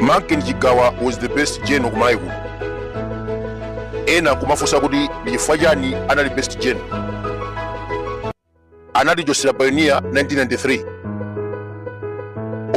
Manken Jigawa was the best gen okumayi kuno. Ena kumafusa kuti Fajani anali best gen. Anali Joseph Pioneer 1993.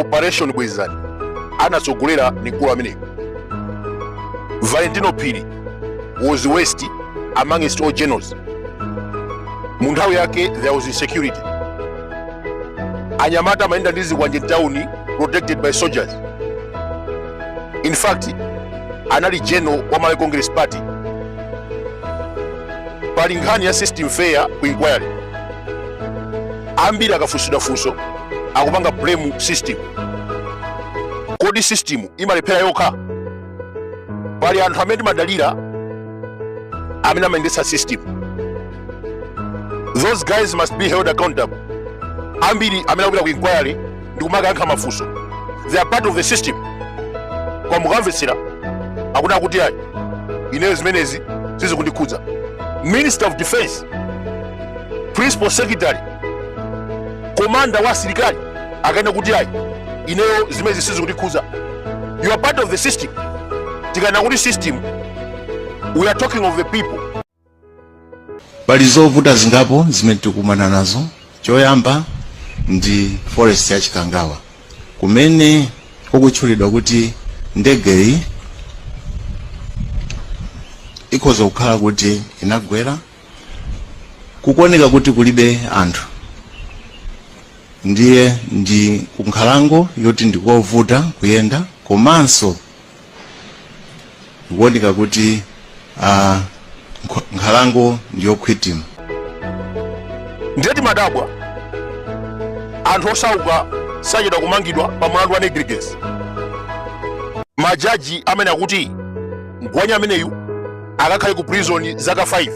Operation Bwezani anasogolera Nikula amene. Valentino Pili was West amongst all generals. Munthawi yake there was insecurity. Anyamata maenda ndizi kwanje town protected by soldiers. In fact, anali general wa Malawi Congress Party. Pali nkhani ya system fair ku inquiry. Ambiri akafusudafuso akupanga blame system. Kodi system imalepera yokha. Pali anthu amene madalira amene amayendesa system. Those guys must be held accountable. Ambiri amene akupita ku inquiry ndikumakayankha mafunso. They are part of the system. Kwa mukamvetsera akuna kuti ayi ineyo zimenezi sizikundikhudza. Minister of Defense, Principal Secretary, Commander wa asilikali akaenda kuti ayi ineyo zimezi sizikundikhudza. You are part of the system. Tikana kuti system, we are talking of the people. Pali zovuta zingapo zimene tikumana nazo. Choyamba ndi forest ya Chikangawa kumene kukutchulidwa kuti ndegeyi ikhoza kukhala kuti inagwera, kukuoneka kuti kulibe anthu, ndiye ndi kunkhalango yoti ndikovuta kuyenda, komanso kukuoneka kuti nkhalango ndiyokhwitima. Ndeti madabwa anthu osauka sachedwa kumangidwa pa mlandu wa negligence. Majaji amene akuti mgwanya ameneyu akakhale ku prison zaka 5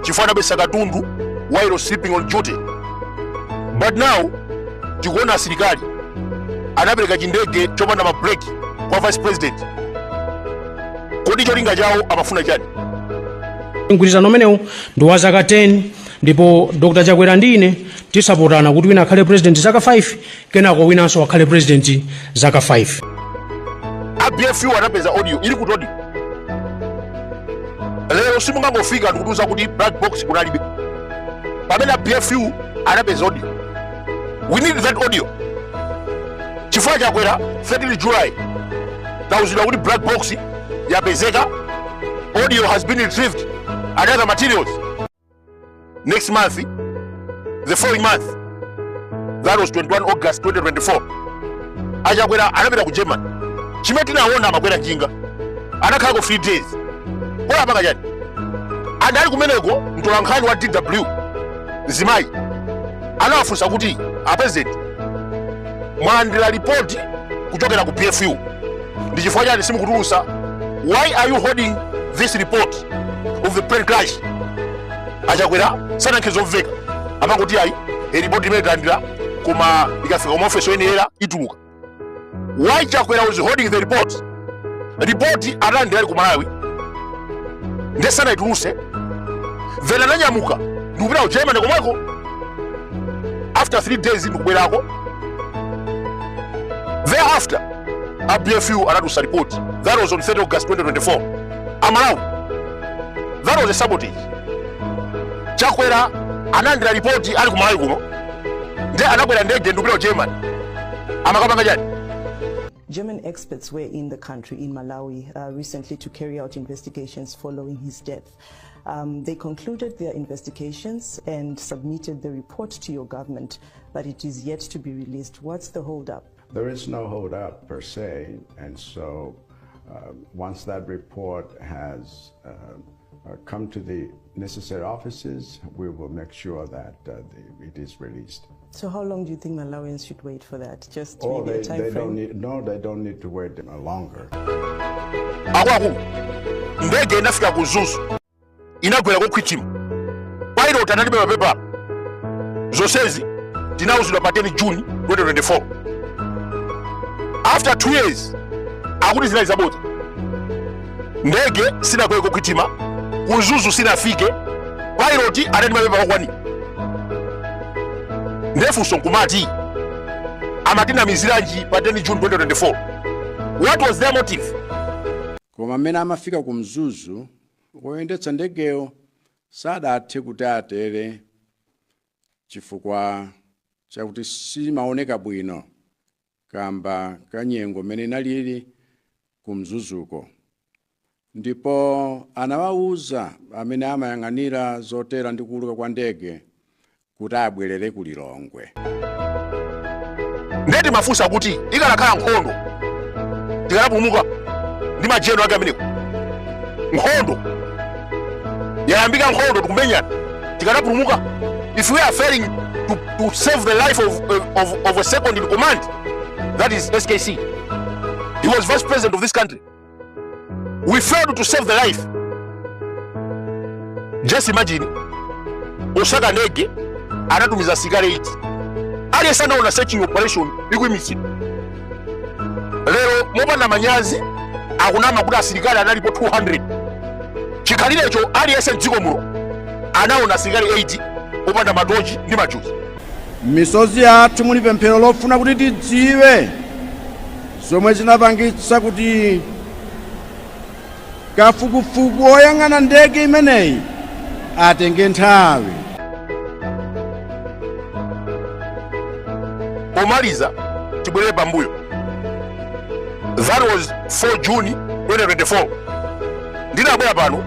chifukwa anabesa katundu while sleeping on duty. But now tikuona asilikali anapereka chindege chopanda mabreki kwa vice president. Kodi cholinga chawo amafuna chani? Mgwirizano umenewu ndi wa zaka 10 ndipo Dr. Chakwera ndine tisapotana kuti wina akhale president zaka 5 kenako winanso akhale president zaka 5. ABFU anapeza audio ili kuti audio lero simungangofika ndikutuza kuti black box kunalibe. Pamene ABFU anapeza audio, we need that audio. Chifukwa Chakwera 30 July tauzidwa kuti black box yapezeka, audio has been retrieved and other materials. Next month, the following month, that was 21 August 2024, Chakwera anapita ku Germany. Chimene tinaona amakwera njinga anakhala ko 3 days. Kwa apanga chani anali kumeneko mtolankhani wa DW Zimayi anawafunsa kuti president mwalandira report kuchokera ku PFU ndi chifukwa chani simukutulusa, why are you holding this report of the plane crash? Chakwera sanankhe zomveka amakuti ayi report imene talandira koma ikafika mu office yenera ituluka. Why Chakwera was holding the report? Report analandira ku Malawi ndesana ituluse vela nanyamuka ndikupita ku Germany komweko. After 3 days ndikubwerako. Thereafter ABFU anatusa report. That was on 3 August 2024. Amalawi, that was a sabotage. Chakwera analandira report ali ku Malawi kuno nde anakwera ndege ndikupita ku Germany. Amakapanga chani? German experts were in the country, in Malawi, recently to carry out investigations following his death. They concluded their investigations and submitted the report to your government, but it is yet to be released. What's the hold-up? There is no hold-up per se, and so once that report has come to the necessary offices, we will make sure that it is released. So how long do you think Malawians should wait for that? Just Oh, maybe a time frame? they don't need to wait longer. Akwaku ndege inafika ku Zuzu inagwera ku Kwitima. Pilot analibe mapepa. Zonsezi tinauzidwa pa 10 June 2024. After 2 years akuti zinalizabodza. Ndege sinakwera ku Kwitima, ku Zuzu sinafike. Pilot analibe mapepa okwani. Ndefunso nkumati amatina miziranji pa 10 June 2024. What was their motive? Koma mmene amafika ku Mzuzu woyendetsa ndegeyo sadathe kuti atere chifukwa chakuti simaoneka bwino kamba kanyengo mmene inalili ku Mzuzuko. Ndipo anawauza amene amayang'anira zotera ndi kuuluka kwa ndege kuti abwerere ku Lilongwe. Ndeti mafusa kuti ikanakhala nkhondo tikanapulumuka ndi majeno ake ameneko. Nkhondo yayambika nkhondo tikumenyana tikanapulumuka. If we are failing to save the life of a second in command, that is SKC. He was vice president of this country. We failed to save the life. Just imagine Osaka ndege anatumiza asikali 8. Aliyesa anaona searching operation ikuimisira. Lero mopanda manyazi akunama kuti asilikali analipo 200. Chikhalire icho aliyesa mdziko muno anaona asilikali 80 opanda madoji ndi majuzi. Misozi yathu muli pemphero lofuna kuti tidziwe zomwe zinapangitsa kuti kafukufuku oyang'ana ndege imeneyi atenge nthawi. Pomaliza tibwere pambuyo. That was 4 June 2024. Ndinabwera pano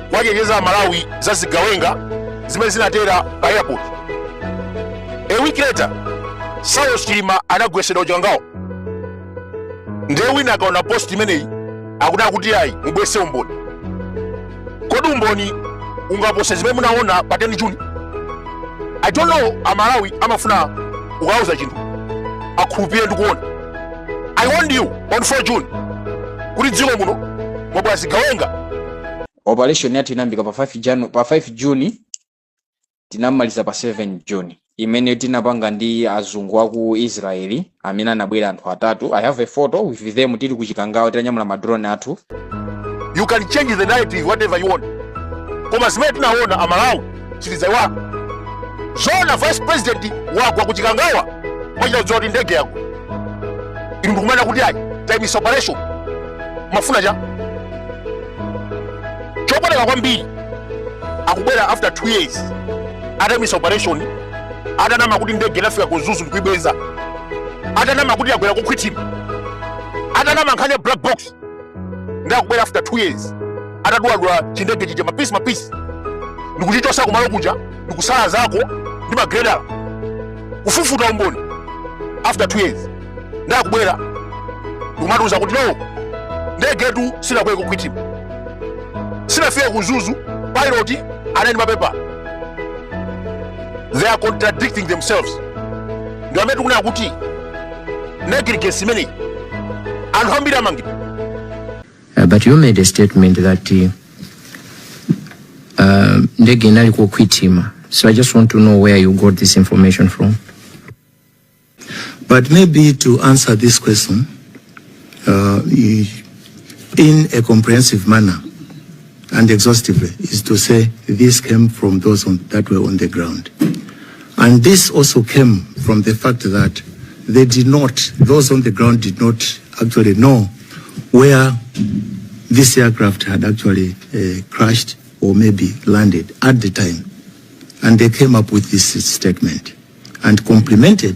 kwachenjeza Malawi za zigawenga zimene zinatera pa airport. A week later, Saulos Chilima anagwesedwa Chikangawa. Ndiye wina akaona post imeneyi akutaka kuti ayi mubwese umboni. Kodi umboni ungapose zimene munaona pa 10 June? I don't know Amalawi amafuna ukauza chinthu akhulupirire ndikuona. I warned you on 4 June kuti dziko muno mobwera zigawenga. Operation yathu inambika pa 5 June tinamaliza pa 7 June. Imene tinapanga ndi azungu aku Israeli amene anabwera anthu 3. I have a photo with them tili ku Chikangawa tanyamula madrone athu. You can change the narrative whatever you want. Koma zimene tinaona Amalawi chilizayiwa. Zona vice president wagwa ku Chikangawa mwachita zoti ndege yako. Ili ndikumana kuti ayi time is operation. Mafuna ja. Chopoleka kwambiri akubwera after 2 years. Time is operation. Atanama kuti ndege inafika ku Zuzu ndikuibweza. Atanama kuti yagwera ku Kwitima. Atanama nkhanya black box. Ndakubwera after 2 years. Atadwadwa chindege chija mapisi. Ndikuchichosa kumalo kuja, ndikusala zako ndi magredala. Kufufuta umboni after 2 years. Ndakubwera ndikumatuza kuti no. Ndege yetu sinakwera ku Kwitima. Sinafika ku Zuzu, pilot anali mapepa. They are contradicting themselves. Ndio amene tikuna kuti negligence imene anthu ambiri amangidwa. But you made a statement that ndege inali ku Kwitima. So I just want to know where you got this information from. But maybe to answer this question in a comprehensive manner and exhaustively is to say this came from those that were on the ground. And this also came from the fact that those on the ground did not actually know where this aircraft had actually crashed or maybe landed at the time. And they came up with this statement and complemented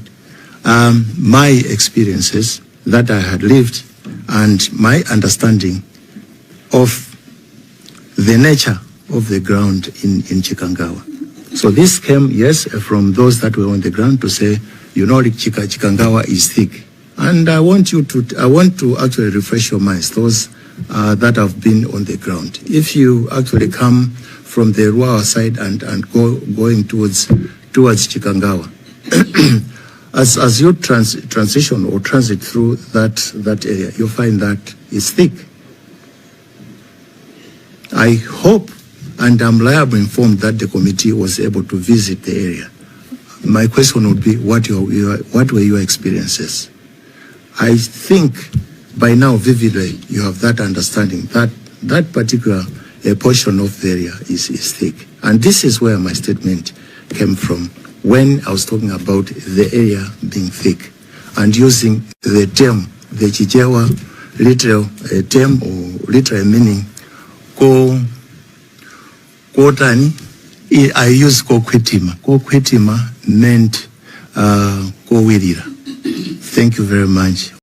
my experiences that I had lived and my understanding of the nature of the ground in Chikangawa. So this came, yes, from those that were on the ground to say, you know, Chikangawa is thick. And I want to actually refresh your minds, those that have been on the ground. If you actually come from the Ruawa side and going towards Chikangawa, as you transition or transit through that area, you'll find that it's thick. I hope and I'm reliably informed that the committee was able to visit the area. My question would be, what were your experiences? I think by now vividly you have that understanding that that particular portion of the area is thick. And this is where my statement came from when I was talking about the area being thick and using the term, the Chichewa literal term or literal meaning. Kotani, I use ko kwitima. Ko kwitima meant ko wirira. Thank you very much.